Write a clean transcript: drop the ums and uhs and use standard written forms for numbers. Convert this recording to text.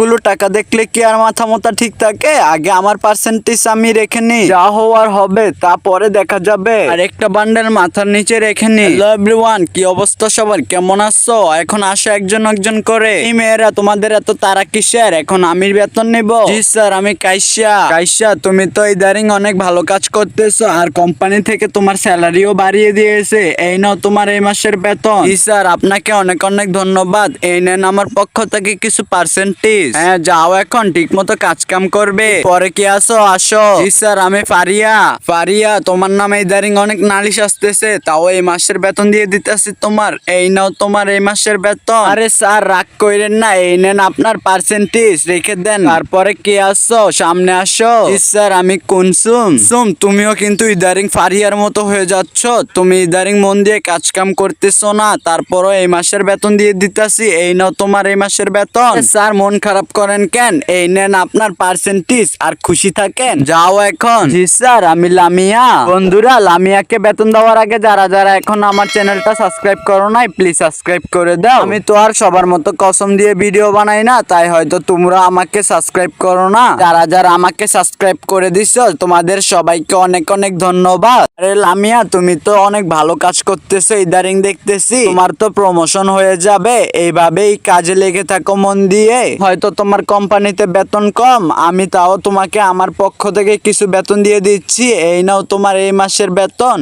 গুলো টাকা দেখলে কি আর মাথা মোতা ঠিক থাকে? আগে আমার পার্সেন্টেজ আমি রেখে নি, যা হওয়ার হবে তা পরে দেখা যাবে। আর একটা বান্ডেল মাথার নিচে রেখে নি। হ্যালো এভরিওয়ান, কি অবস্থা সবার, কেমন আছো? এখন আসো একজন একজন করে। এই মেয়েরা তোমাদের এত তারা কিসের? এখন আমি বেতন নিব? জি স্যার, আমি কাইসা তুমি তো ইদারিং অনেক ভালো কাজ করতেছো আর কোম্পানি থেকে তোমার স্যালারিও বাড়িয়ে দিয়েছে। এই নাও তোমার এই মাসের বেতন। জি স্যার, আপনাকে অনেক অনেক ধন্যবাদ। এই নেন আমার পক্ষ থেকে কিছু পার্সেন্টেজ। হ্যাঁ, যাও এখন ঠিক মতো কাজ কাম করবে। পরে কি আসো? জি স্যার, আমি ফারিয়া, তোমার নামে ইদারিং অনেক নালিশ আসতেছে, তাও এই মাসের বেতন দিয়ে দিতেছি তোমার। এই নাও তোমার এই মাসের বেতন। আরে স্যার, রাগ কইরেন না, এই নেন আপনার পার্সেন্টেজ, রেখে দেন। তারপরে কি আসো? সামনে আসো। জি স্যার, আমি কুনসুম। তুমিও কিন্তু ইদারিং ফারিয়ার মতো হয়ে যাচ্ছ। তুমি ইদারিং মন দিয়ে কাজ কাম করতেছো না, তারপরও এই মাসের বেতন দিয়ে দিতেছি। এই নাও তোমার এই মাসের বেতন। স্যার, মন খারাপ করেন কেন? এই নেন আপনার পার্সেন্টেজ, আর খুশি থাকেন। যাও এখন। জি স্যার, আমি লামিয়া। বন্ধুরা, লামিয়াকে বেতন দেওয়ার আগে যারা যারা এখন আমার চ্যানেলটা সাবস্ক্রাইব করো নাই, প্লিজ সাবস্ক্রাইব করে দাও। আমি তো আর সবার মতো কসম দিয়ে ভিডিও বানাই না, তাই হয়তো তোমরা আমাকে সাবস্ক্রাইব করো না। যারা যারা আমাকে সাবস্ক্রাইব করে দিছো, তোমাদের সবাইকে অনেক অনেক ধন্যবাদ। আরে লামিয়া, তুমি তো অনেক ভালো কাজ করতেছো ইদারিং দেখতেছি। তোমার তো প্রমোশন হয়ে যাবে, এইভাবেই কাজে লেগে থাকো মন দিয়ে। হয়তো তোমার কোম্পানিতে বেতন কম, আমি তাও তোমাকে আমার পক্ষ থেকে কিছু বেতন দিয়ে দিচ্ছি। এই নাও তোমার এই মাসের বেতন।